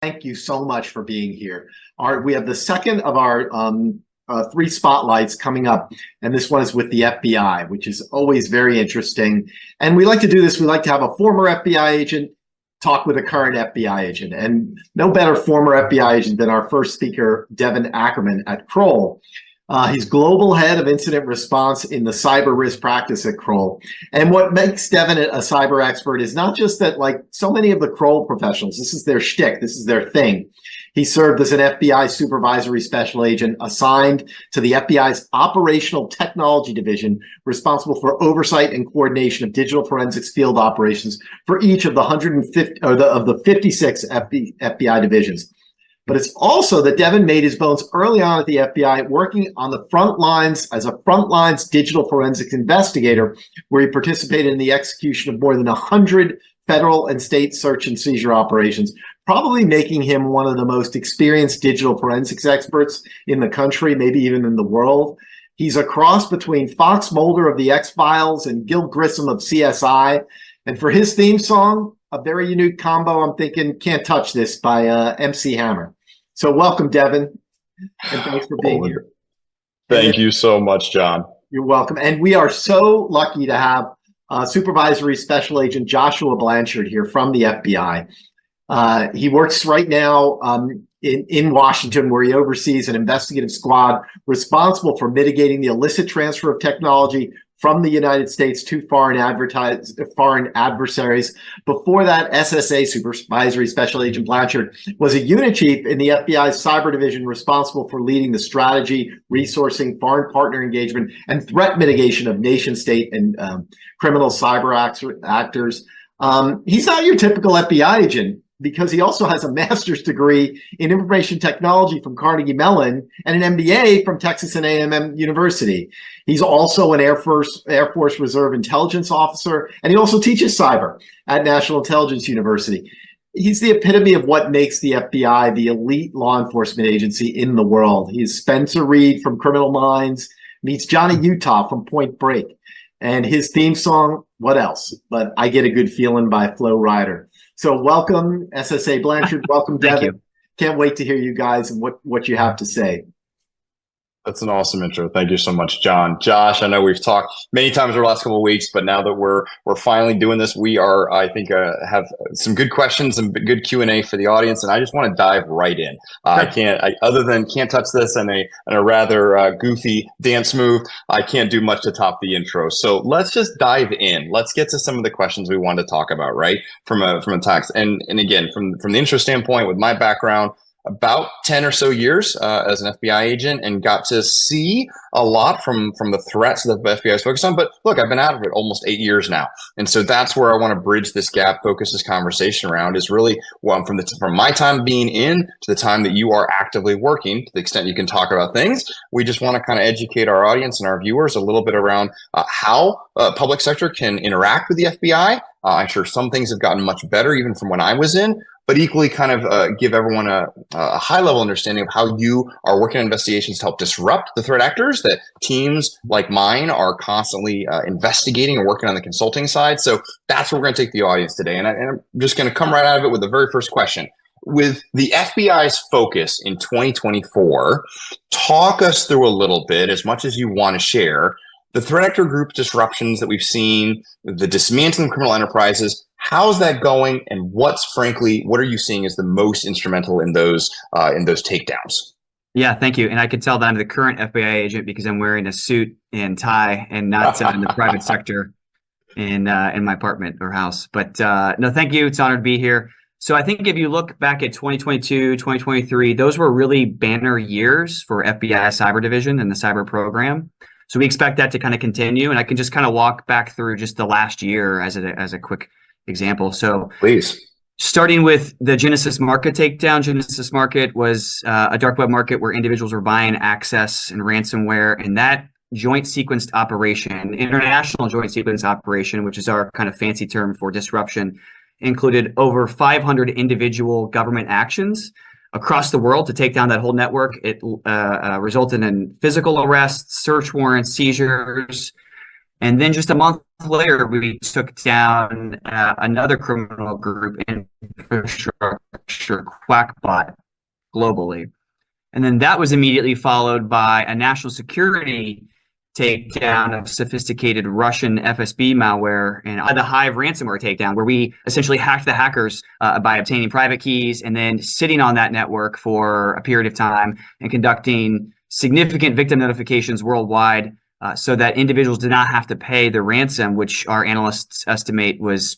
Thank you so much for being here. We have the second of our three spotlights coming up, and this one is with the FBI, which is always very interesting. And we like to do this. We like to have a former FBI agent talk with a current FBI agent, and no better former FBI agent than our first speaker, Devon Ackerman at Kroll. He's global head of incident response in the cyber risk practice at Kroll. And what makes Devon a cyber expert is not just that, like so many of the Kroll professionals, this is their shtick, this is their thing. He served as an FBI supervisory special agent assigned to the FBI's operational technology division, responsible for oversight and coordination of digital forensics field operations for each of the 150 or of the 56 FBI divisions. But it's also that Devon made his bones early on at the FBI, working on the front lines as a front lines digital forensics investigator, where he participated in the execution of more than 100 federal and state search and seizure operations, probably making him one of the most experienced digital forensics experts in the country, maybe even in the world. He's a cross between Fox Mulder of the X-Files and Gil Grissom of CSI. And for his theme song, a very unique combo, I'm thinking Can't Touch This by MC Hammer. So welcome, Devon, and thanks for being here. Thank you so much, John. You're welcome. And we are so lucky to have Supervisory Special Agent Joshua Blanchard here from the FBI. He works right now in Washington, where he oversees an investigative squad responsible for mitigating the illicit transfer of technology from the United States to foreign adversaries. Before that, SSA, Supervisory Special Agent Blanchard, was a unit chief in the FBI's cyber division responsible for leading the strategy, resourcing, foreign partner engagement, and threat mitigation of nation state and criminal cyber actors. He's not your typical FBI agent, because he also has a master's degree in information technology from Carnegie Mellon and an MBA from Texas A&M University. He's also an Air Force Reserve intelligence officer, and he also teaches cyber at National Intelligence University. He's the epitome of what makes the FBI the elite law enforcement agency in the world. He's Spencer Reed from Criminal Minds, meets Johnny Utah from Point Break, and his theme song, what else? But I Get a Good Feeling by Flo Rida. So welcome, SSA Blanchard. Welcome, Devon. Thank you. Can't wait to hear you guys and what you have to say. That's an awesome intro. Thank you so much, John. Josh, I know we've talked many times over the last couple of weeks, but now that we're finally doing this, we are, I think, have some good questions and good Q&A for the audience, and I just want to dive right in. Other than Can't Touch This and a rather goofy dance move, I can't do much to top the intro. So let's just dive in. Let's get to some of the questions we wanted to talk about, right? From a text, and again, from the intro standpoint, with my background, about 10 or so years as an FBI agent, and got to see a lot from the threats that the FBI is focused on. But look, I've been out of it almost 8 years now. And so that's where I want to bridge this gap, focus this conversation around, is really from my time being in to the time that you are actively working, to the extent you can talk about things. We just want to kind of educate our audience and our viewers a little bit around how public sector can interact with the FBI. I'm sure some things have gotten much better even from when I was in, but equally kind of give everyone a high-level understanding of how you are working on investigations to help disrupt the threat actors that teams like mine are constantly investigating and working on the consulting side. So that's where we're going to take the audience today. And I'm just going to come right out of it with the very first question. With the FBI's focus in 2024, talk us through a little bit, as much as you want to share, the threat actor group disruptions that we've seen, the dismantling of criminal enterprises. How's that going, and what are you seeing as the most instrumental in those takedowns? Yeah, thank you. And I could tell that I'm the current FBI agent because I'm wearing a suit and tie and not in the private sector in my apartment or house. But no, thank you. It's an honor to be here. So I think if you look back at 2022, 2023, those were really banner years for FBI Cyber Division and the cyber program. So we expect that to kind of continue. And I can just kind of walk back through just the last year as a quick example. So please. Starting with the Genesis Market takedown. Genesis Market was a dark web market where individuals were buying access and ransomware, and that joint sequenced operation, international joint sequenced operation, which is our kind of fancy term for disruption, included over 500 individual government actions across the world to take down that whole network. It resulted in physical arrests, search warrants, seizures, And then just a month later, we took down another criminal group, Infrastructure Quackbot, globally. And then that was immediately followed by a national security takedown of sophisticated Russian FSB malware and the Hive ransomware takedown, where we essentially hacked the hackers by obtaining private keys and then sitting on that network for a period of time and conducting significant victim notifications worldwide so that individuals did not have to pay the ransom, which our analysts estimate was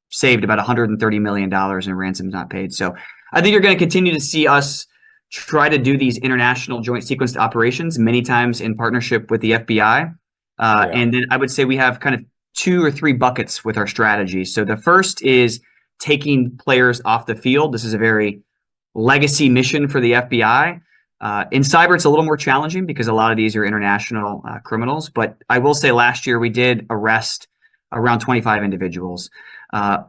saved about $130 million in ransoms not paid. So I think you're going to continue to see us try to do these international joint sequenced operations, many times in partnership with the FBI. And then I would say we have kind of 2 or 3 buckets with our strategy. So the first is taking players off the field. This is a very legacy mission for the FBI. In cyber, it's a little more challenging because a lot of these are international criminals. But I will say last year we did arrest around 25 individuals.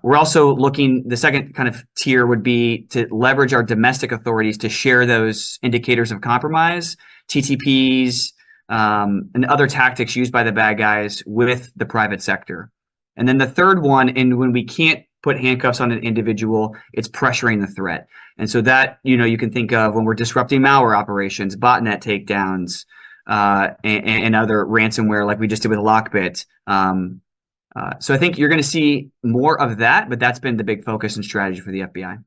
We're also looking, the second kind of tier would be to leverage our domestic authorities to share those indicators of compromise, TTPs, and other tactics used by the bad guys with the private sector. And then the third one, and when we can't put handcuffs on an individual, it's pressuring the threat. And so that, you can think of when we're disrupting malware operations, botnet takedowns, and other ransomware like we just did with Lockbit. So I think you're going to see more of that, but that's been the big focus and strategy for the FBI.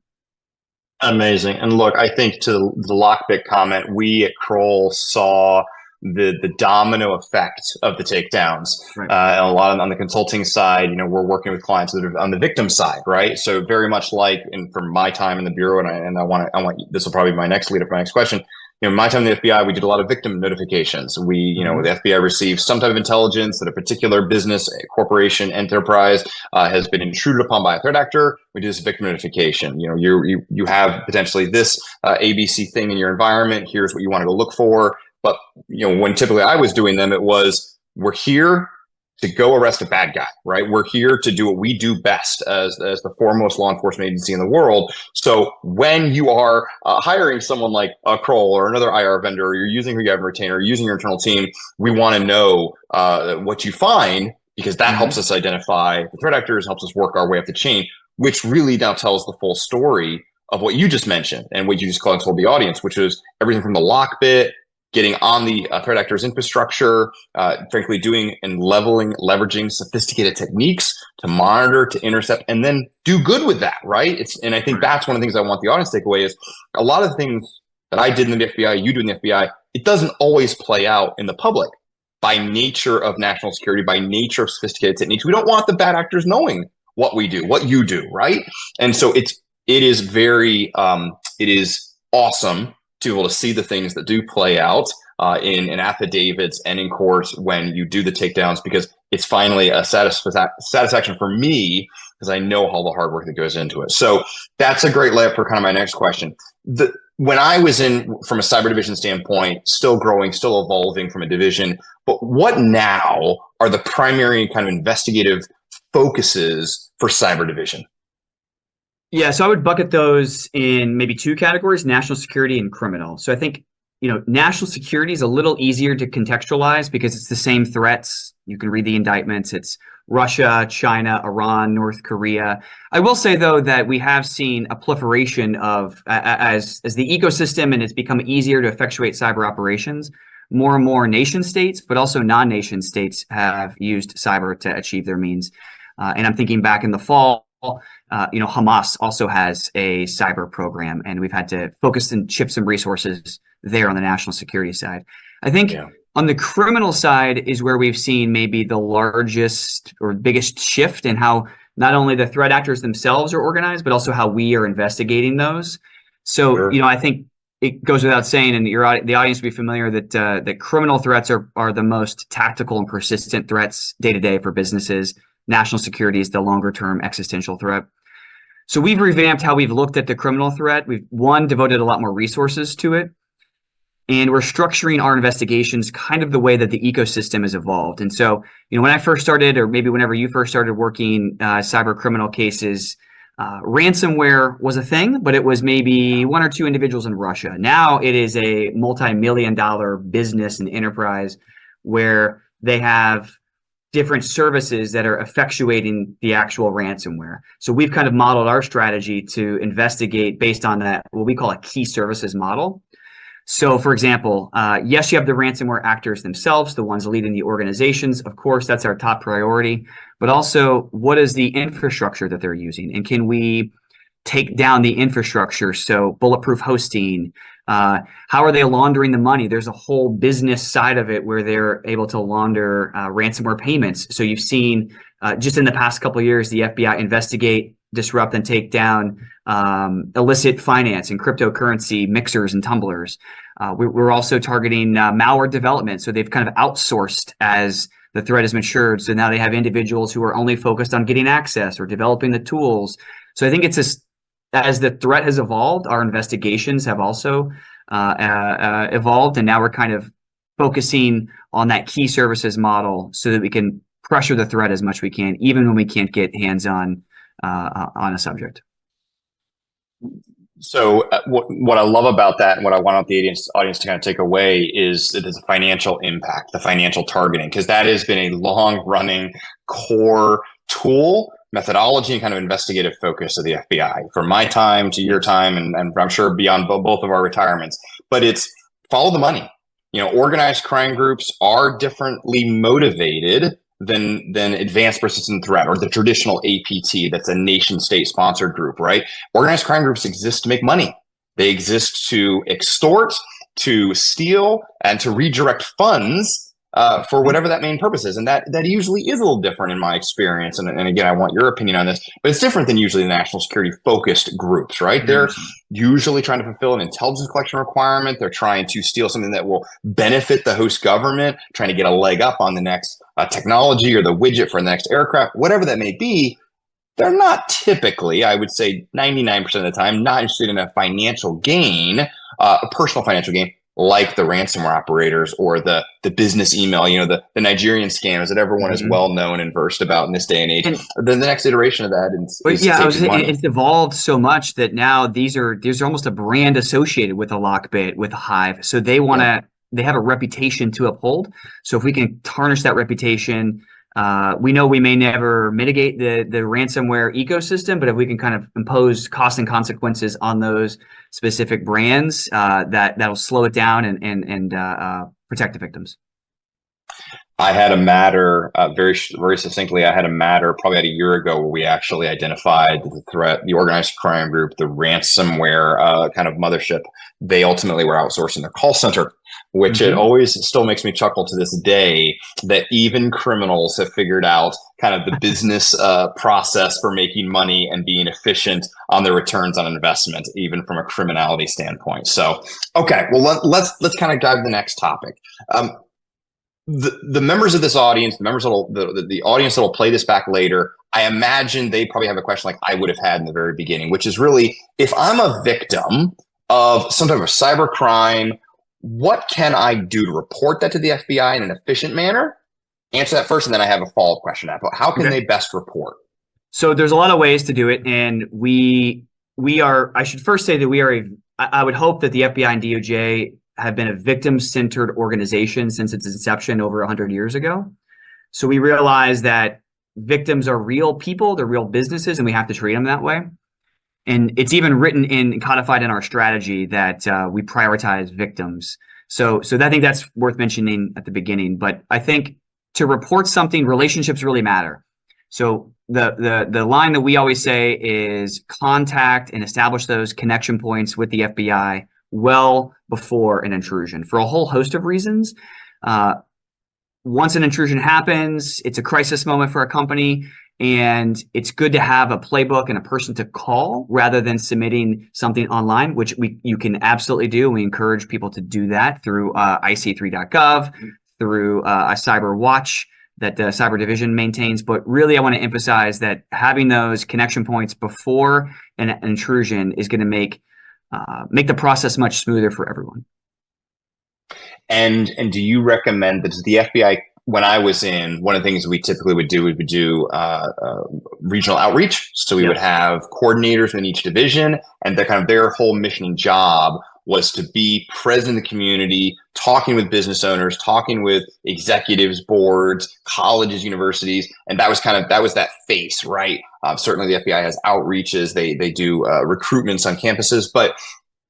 Amazing. And look, I think to the Lockbit comment, we at Kroll saw the domino effect of the takedowns. Right. And a lot on the consulting side, we're working with clients that are on the victim side, right? So very much like, and from my time in the bureau, and I want this will probably be my next lead up, my next question. My time in the FBI, we did a lot of victim notifications. We, the FBI receives some type of intelligence that a particular business, corporation, enterprise has been intruded upon by a threat actor. We do this victim notification. You have potentially this ABC thing in your environment. Here's what you want to go look for. But when typically I was doing them, it was, we're here to go arrest a bad guy, right? We're here to do what we do best as the foremost law enforcement agency in the world. So when you are hiring someone like a Kroll or another IR vendor, or you're using who you have a retainer, or using your internal team, we want to know what you find, because that helps us identify the threat actors, helps us work our way up the chain, which really now tells the full story of what you just mentioned and what you just told the audience, which was everything from the Lockbit, getting on the threat actor's infrastructure, frankly, doing and leveraging sophisticated techniques to monitor, to intercept, and then do good with that, right? And I think that's one of the things I want the audience to take away is a lot of the things that I did in the FBI, you do in the FBI, it doesn't always play out in the public by nature of national security, by nature of sophisticated techniques. We don't want the bad actors knowing what we do, what you do, right? And so it is very, it is awesome to be able to see the things that do play out in affidavits and in courts when you do the takedowns, because it's finally a satisfaction for me, because I know all the hard work that goes into it. So that's a great layup for kind of my next question. When I was from a cyber division standpoint, still growing, still evolving from a division, but what now are the primary kind of investigative focuses for cyber division? Yeah, so I would bucket those in maybe 2 categories: national security and criminal. So I think, national security is a little easier to contextualize because it's the same threats. You can read the indictments. It's Russia, China, Iran, North Korea. I will say, though, that we have seen a proliferation of, as the ecosystem and it's become easier to effectuate cyber operations, more and more nation states, but also non-nation states have used cyber to achieve their means. And I'm thinking back in the fall, Hamas also has a cyber program, and we've had to focus and shift some resources there on the national security side. I think on the criminal side is where we've seen maybe the largest or biggest shift in how not only the threat actors themselves are organized, but also how we are investigating those. So, I think it goes without saying, and the audience will be familiar that criminal threats are the most tactical and persistent threats day to day for businesses. National security is the longer term existential threat. So we've revamped how we've looked at the criminal threat. We've devoted a lot more resources to it. And we're structuring our investigations kind of the way that the ecosystem has evolved. And so, when I first started, or maybe whenever you first started working cyber criminal cases, ransomware was a thing, but it was maybe 1 or 2 individuals in Russia. Now it is a multi-million-dollar business and enterprise where they have different services that are effectuating the actual ransomware. So we've kind of modeled our strategy to investigate based on that, what we call a key services model. So for example, yes, you have the ransomware actors themselves, the ones leading the organizations. Of course, that's our top priority, but also what is the infrastructure that they're using? And can we take down the infrastructure? So bulletproof hosting, how are they laundering the money? There's a whole business side of it where they're able to launder ransomware payments. So you've seen just in the past couple of years, the FBI investigate, disrupt, and take down illicit finance and cryptocurrency mixers and tumblers. We're also targeting malware development. So they've kind of outsourced as the threat has matured. So now they have individuals who are only focused on getting access or developing the tools. So I think it's as the threat has evolved, our investigations have also evolved, and now we're kind of focusing on that key services model so that we can pressure the threat as much as we can, even when we can't get hands-on on a subject. So what I love about that, and what I want the audience to kind of take away is it is a financial impact, the financial targeting, because that has been a long-running core tool, methodology, and kind of investigative focus of the FBI from my time to your time, and I'm sure beyond both of our retirements. But it's follow the money. Organized crime groups are differently motivated than advanced persistent threat or the traditional APT. That's a nation state sponsored group, right? Organized crime groups exist to make money. They exist to extort, to steal, and to redirect funds for whatever that main purpose is. And that usually is a little different in my experience. And again, I want your opinion on this, but it's different than usually the national security focused groups, right? They're usually trying to fulfill an intelligence collection requirement. They're trying to steal something that will benefit the host government, trying to get a leg up on the next technology or the widget for the next aircraft, whatever that may be. They're not typically, I would say 99% of the time, not interested in a financial gain, a personal financial gain, like the ransomware operators or the business email, the Nigerian scams that everyone is well known and versed about in this day and age. And then the next iteration of that it's evolved so much that now these are almost a brand associated with a Lockbit, with a Hive. So they want to they have a reputation to uphold. So if we can tarnish that reputation, we know we may never mitigate the ransomware ecosystem, but if we can kind of impose costs and consequences on those specific brands, that'll slow it down and protect the victims. I had a matter very succinctly. I had a matter probably about a year ago where we actually identified the threat, the organized crime group, the ransomware kind of mothership. They ultimately were outsourcing their call center, which it always still makes me chuckle to this day that even criminals have figured out kind of the business process for making money and being efficient on their returns on investment, even from a criminality standpoint. So, okay, well, let's kind of dive to the next topic. The members of this audience, the audience that will play this back later, I imagine they probably have a question like I would have had in the very beginning, which is really, if I'm a victim of some type of cyber crime, what can I do to report that to the FBI in an efficient manner? Answer that first, and then I have a follow-up question. How can they best report? So there's a lot of ways to do it, and we are. I should first say that I would hope that the FBI and DOJ have been a victim-centered organization since its inception over 100 years ago. So we realize that victims are real people, they're real businesses, and we have to treat them that way. And it's even written in, codified in our strategy that we prioritize victims. So I think that's worth mentioning at the beginning. But I think to report something, relationships really matter. So the line that we always say is contact and establish those connection points with the FBI well before an intrusion for a whole host of reasons. Once an intrusion happens, it's a crisis moment for a company, and it's good to have a playbook and a person to call rather than submitting something online, which you can absolutely do. We encourage people to do that through ic3.gov, through a cyber watch that the cyber division maintains. But really, I want to emphasize that having those connection points before an intrusion is going to make the process much smoother for everyone. And do you recommend that the FBI, when I was in, one of the things we typically would do, regional outreach. So we would have coordinators in each division, and their whole mission and job was to be present in the community, talking with business owners, talking with executives, boards, colleges, universities. And that was that face, right? Certainly the FBI has outreaches. They do recruitments on campuses, but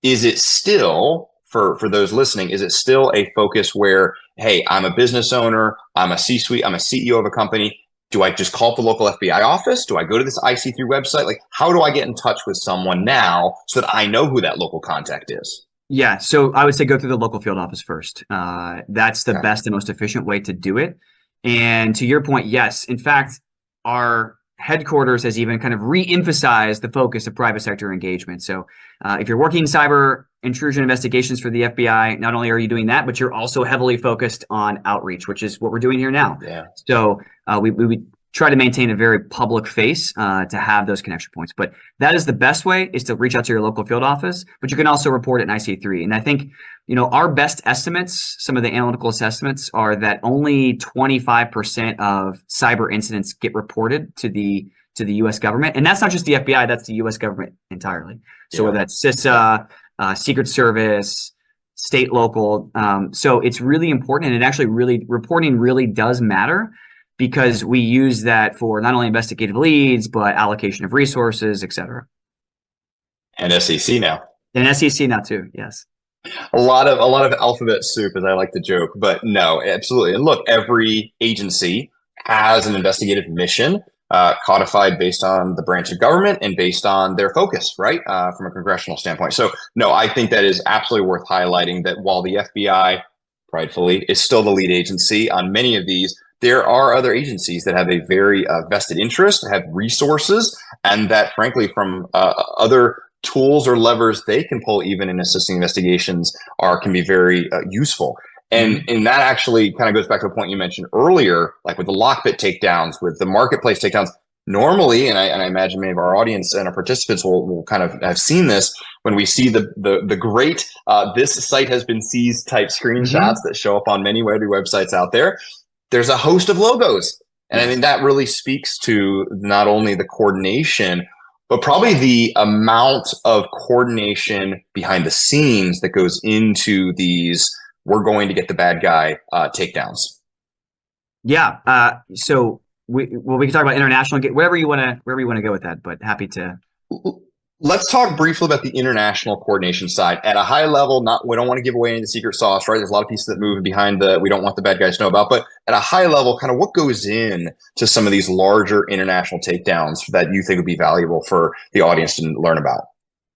is it still, for those listening, is it still a focus where, hey, I'm a business owner, I'm a C-suite, I'm a CEO of a company. Do I just call up the local FBI office? Do I go to this IC3 website? Like, how do I get in touch with someone now so that I know who that local contact is? Yeah, so I would say go through the local field office first. That's the best and most efficient way to do it. And to your point, yes, in fact, our headquarters has even kind of re-emphasized the focus of private sector engagement. So if you're working cyber intrusion investigations for the FBI, not only are you doing that, but you're also heavily focused on outreach, which is what we're doing here now. Yeah. So we try to maintain a very public face to have those connection points. But that is the best way, is to reach out to your local field office, but you can also report it in IC3. And I think, our best estimates, some of the analytical assessments, are that only 25% of cyber incidents get reported to the US government. And that's not just the FBI, that's the US government entirely. So whether that's CISA, Secret Service, state, local. So it's really important, and it actually reporting really does matter, because we use that for not only investigative leads, but allocation of resources, et cetera. And SEC now. And SEC now too, yes. A lot of alphabet soup, as I like to joke, but no, absolutely. And look, every agency has an investigative mission, codified based on the branch of government and based on their focus, right? From a congressional standpoint. So no, I think that is absolutely worth highlighting, that while the FBI, pridefully, is still the lead agency on many of these, there are other agencies that have a very vested interest, have resources, and that, frankly, from other tools or levers they can pull, even in assisting investigations, can be very useful. And that actually kind of goes back to a point you mentioned earlier, like with the lockbit takedowns, with the marketplace takedowns. Normally, and I imagine many of our audience and our participants will kind of have seen this, when we see the great this site has been seized type screenshots that show up on many websites out there. There's a host of logos. And I think that really speaks to not only the coordination, but probably the amount of coordination behind the scenes that goes into these "we're going to get the bad guy" takedowns. Yeah. So we can talk about international, wherever you want to go with that, but happy to. Let's talk briefly about the international coordination side at a high level. We don't want to give away any of the secret sauce, right? There's a lot of pieces that move behind we don't want the bad guys to know about, but at a high level, kind of what goes in to some of these larger international takedowns that you think would be valuable for the audience to learn about?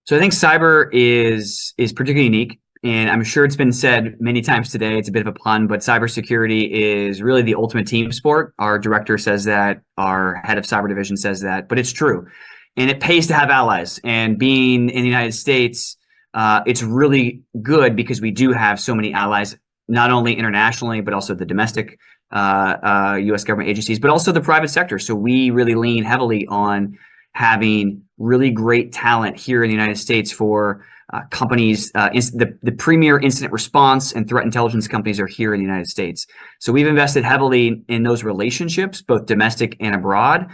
So I think cyber is particularly unique, and I'm sure it's been said many times today. It's a bit of a pun, but cybersecurity is really the ultimate team sport. Our director says that, our head of cyber division says that, but it's true. And it pays to have allies. And being in the United States, it's really good because we do have so many allies, not only internationally, but also the domestic U.S. government agencies, but also the private sector. So we really lean heavily on having really great talent here in the United States for companies. The premier incident response and threat intelligence companies are here in the United States. So we've invested heavily in those relationships, both domestic and abroad.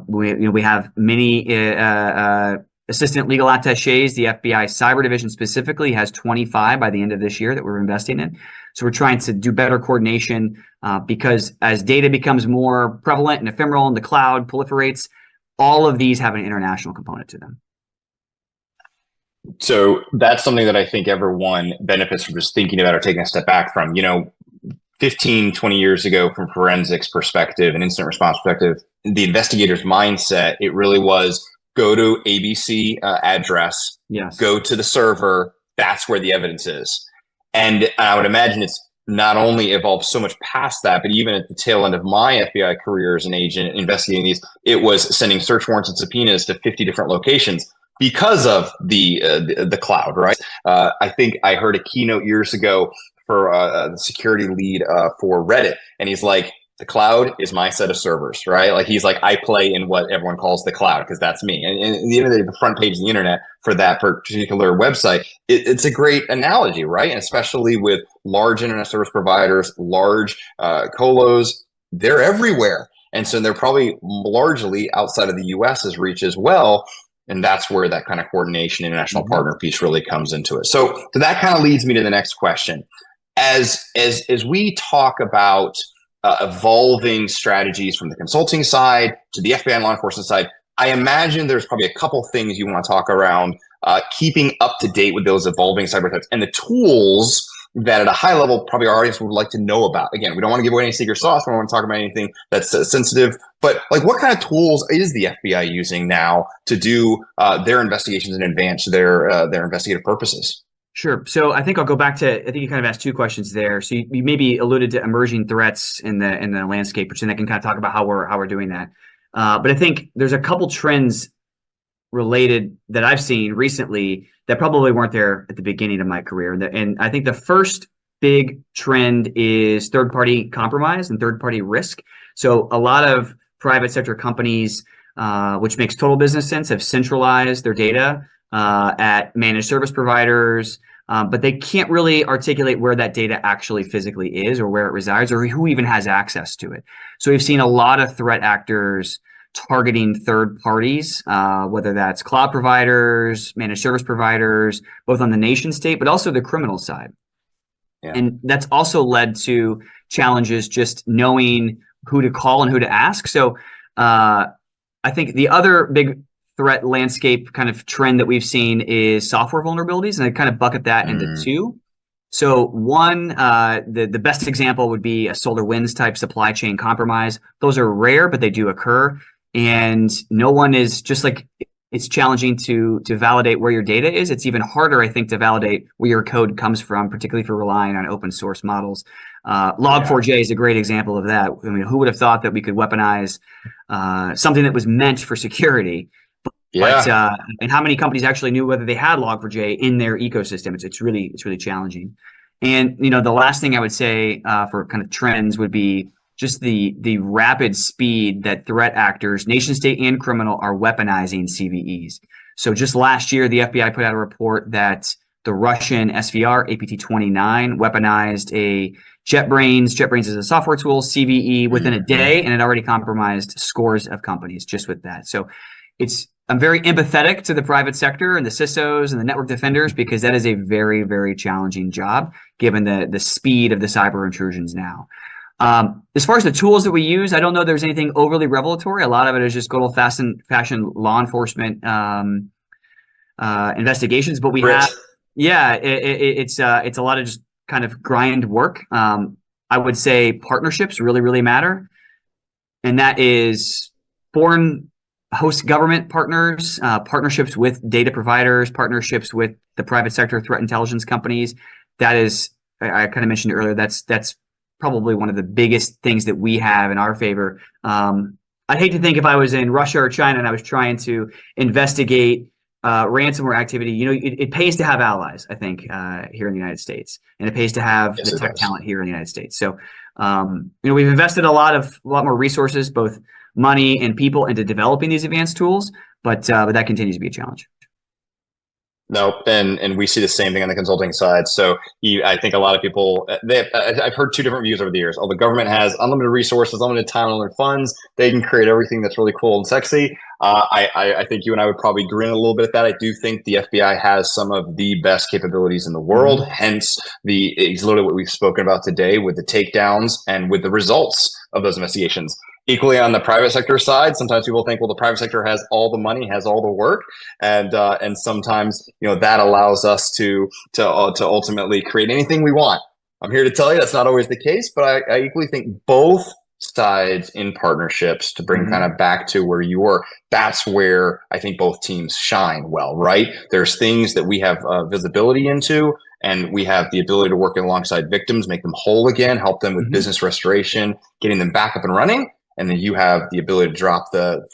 We have many assistant legal attaches. The FBI cyber division specifically has 25 by the end of this year that we're investing in. So we're trying to do better coordination because as data becomes more prevalent and ephemeral and the cloud proliferates, all of these have an international component to them. So that's something that I think everyone benefits from just thinking about or taking a step back from. 15, 20 years ago, from forensics perspective and incident response perspective, the investigator's mindset, it really was go to ABC address, go to the server, that's where the evidence is. And I would imagine it's not only evolved so much past that, but even at the tail end of my FBI career as an agent investigating these, it was sending search warrants and subpoenas to 50 different locations because of the cloud, right? I think I heard a keynote years ago for the security lead for Reddit, and he's like, the cloud is my set of servers, right? Like he's like, I play in what everyone calls the cloud because that's me. And at the end of the day, the front page of the internet for that particular website, it's a great analogy, right? And especially with large internet service providers, large colos, they're everywhere. And so they're probably largely outside of the US's reach as well. And that's where that kind of coordination, international partner piece really comes into it. So that kind of leads me to the next question. As we talk about evolving strategies from the consulting side to the FBI and law enforcement side, I imagine there's probably a couple things you want to talk around keeping up to date with those evolving cyber threats and the tools that at a high level probably our audience would like to know about. Again, we don't want to give away any secret sauce. We don't want to talk about anything that's sensitive. But like, what kind of tools is the FBI using now to do their investigations and advance their investigative purposes? Sure. So I think I'll go back to, I think you kind of asked two questions there. So you maybe alluded to emerging threats in the landscape, which then I can kind of talk about how we're doing that. But I think there's a couple trends related that I've seen recently that probably weren't there at the beginning of my career. And I think the first big trend is third-party compromise and third-party risk. So a lot of private sector companies, which makes total business sense, have centralized their data at managed service providers, but they can't really articulate where that data actually physically is or where it resides or who even has access to it. So we've seen a lot of threat actors targeting third parties, whether that's cloud providers, managed service providers, both on the nation state, but also the criminal side. Yeah. And that's also led to challenges just knowing who to call and who to ask. So I think the other big threat landscape kind of trend that we've seen is software vulnerabilities, and I kind of bucket that into two. So one, the best example would be a SolarWinds type supply chain compromise. Those are rare, but they do occur. And no one is, just like it's challenging to validate where your data is, it's even harder, I think, to validate where your code comes from, particularly if you're relying on open source models. Log4j is a great example of that. I mean, who would have thought that we could weaponize something that was meant for security? But and how many companies actually knew whether they had Log4j in their ecosystem? It's really challenging. And the last thing I would say for kind of trends would be just the rapid speed that threat actors, nation state and criminal, are weaponizing CVEs. So just last year, the FBI put out a report that the Russian SVR APT-29 weaponized a JetBrains. JetBrains is a software tool, CVE, within a day, and it already compromised scores of companies just with that. So I'm very empathetic to the private sector and the CISOs and the network defenders, because that is a very, very challenging job given the speed of the cyber intrusions now. As far as the tools that we use, I don't know there's anything overly revelatory. A lot of it is just good old-fashioned law enforcement investigations, but we have, it's a lot of just kind of grind work. I would say partnerships really, really matter, and that is foreign host government partners, partnerships with data providers, partnerships with the private sector threat intelligence companies. That is, I kind of mentioned earlier, that's probably one of the biggest things that we have in our favor. I'd hate to think if I was in Russia or China and I was trying to investigate ransomware activity. It pays to have allies, I think, here in the United States, and it pays to have the tech talent here in the United States. So, we've invested a lot more resources, both money and people, into developing these advanced tools, but that continues to be a challenge. No, and we see the same thing on the consulting side. So I think a lot of people, I've heard two different views over the years. Oh, the government has unlimited resources, unlimited time, unlimited funds. They can create everything that's really cool and sexy. I think you and I would probably grin a little bit at that. I do think the FBI has some of the best capabilities in the world. Hence, it's literally what we've spoken about today with the takedowns and with the results of those investigations. Equally on the private sector side, sometimes people think, well, the private sector has all the money, has all the work, and sometimes that allows us to ultimately create anything we want. I'm here to tell you that's not always the case, but I equally think both sides in partnerships, to bring kind of back to where you were, that's where I think both teams shine well, right? There's things that we have visibility into, and we have the ability to work alongside victims, make them whole again, help them with business restoration, getting them back up and running. And then you have the ability to drop the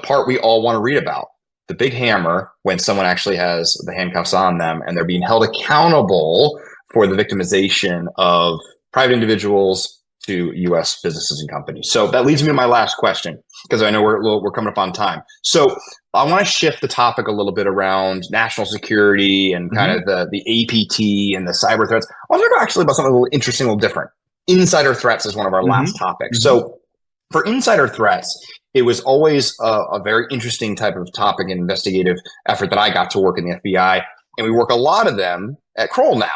part we all want to read about, the big hammer, when someone actually has the handcuffs on them and they're being held accountable for the victimization of private individuals to U.S. businesses and companies. So that leads me to my last question, because I know we're coming up on time. So I want to shift the topic a little bit around national security and kind of the APT and the cyber threats. I want to talk actually about something a little interesting, a little different. Insider threats is one of our last topics. So for insider threats, it was always a very interesting type of topic and investigative effort that I got to work in the FBI. And we work a lot of them at Kroll now.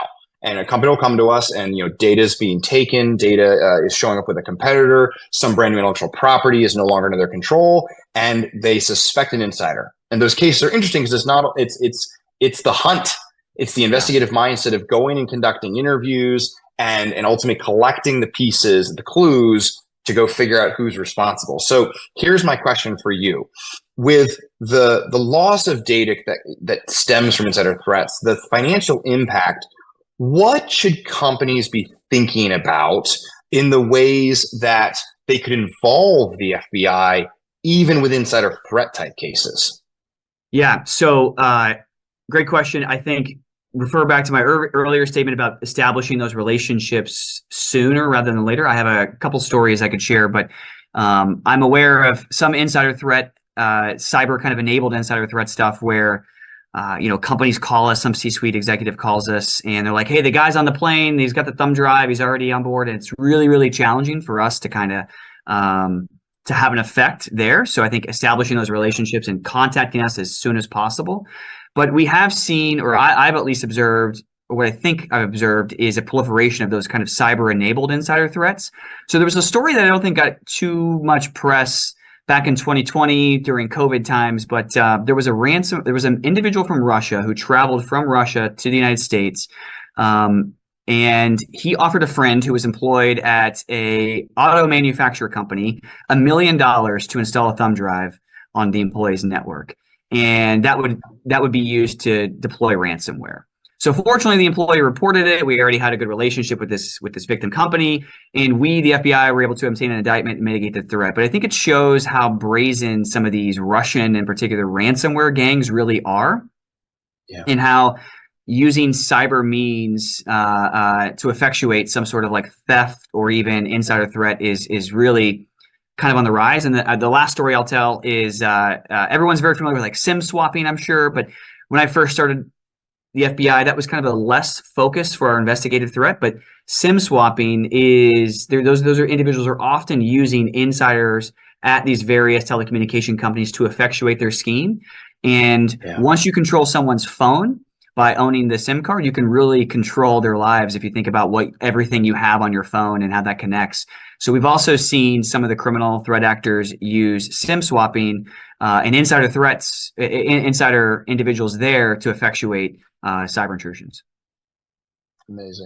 And a company will come to us and, data is being taken, data is showing up with a competitor, some brand new intellectual property is no longer under their control, and they suspect an insider. And those cases are interesting because it's the hunt. It's the investigative mindset of going and conducting interviews and ultimately collecting the pieces, the clues to go figure out who's responsible. So here's my question for you. With the loss of data that stems from insider threats, the financial impact, what should companies be thinking about in the ways that they could involve the FBI, even with insider threat type cases? Yeah, so great question. I think refer back to my earlier statement about establishing those relationships sooner rather than later. I have a couple stories I could share, but I'm aware of some insider threat, cyber kind of enabled insider threat stuff where companies call us, some C-suite executive calls us, and they're like, hey, the guy's on the plane, he's got the thumb drive, he's already on board. And it's really, really challenging for us to kind of to have an effect there. So I think establishing those relationships and contacting us as soon as possible. But we have seen, or I've at least observed, or what I think I've observed is a proliferation of those kind of cyber-enabled insider threats. So there was a story that I don't think got too much press back in 2020 during COVID times, but there was an individual from Russia who traveled from Russia to the United States, and he offered a friend who was employed at a auto manufacturer company $1 million to install a thumb drive on the employee's network, and that would be used to deploy ransomware. So fortunately, the employee reported it. We already had a good relationship with this victim company, and we, the FBI, were able to obtain an indictment and mitigate the threat. But I think it shows how brazen some of these Russian, in particular, ransomware gangs really are, and how using cyber means to effectuate some sort of like theft or even insider threat is really kind of on the rise. And the last story I'll tell is everyone's very familiar with like SIM swapping, I'm sure, but when I first started the FBI, that was kind of a less focus for our investigative threat. But SIM swapping is those are individuals are often using insiders at these various telecommunication companies to effectuate their scheme. And once you control someone's phone by owning the SIM card, you can really control their lives if you think about everything you have on your phone and how that connects. So we've also seen some of the criminal threat actors use SIM swapping and insider individuals there to effectuate cyber intrusions. Amazing.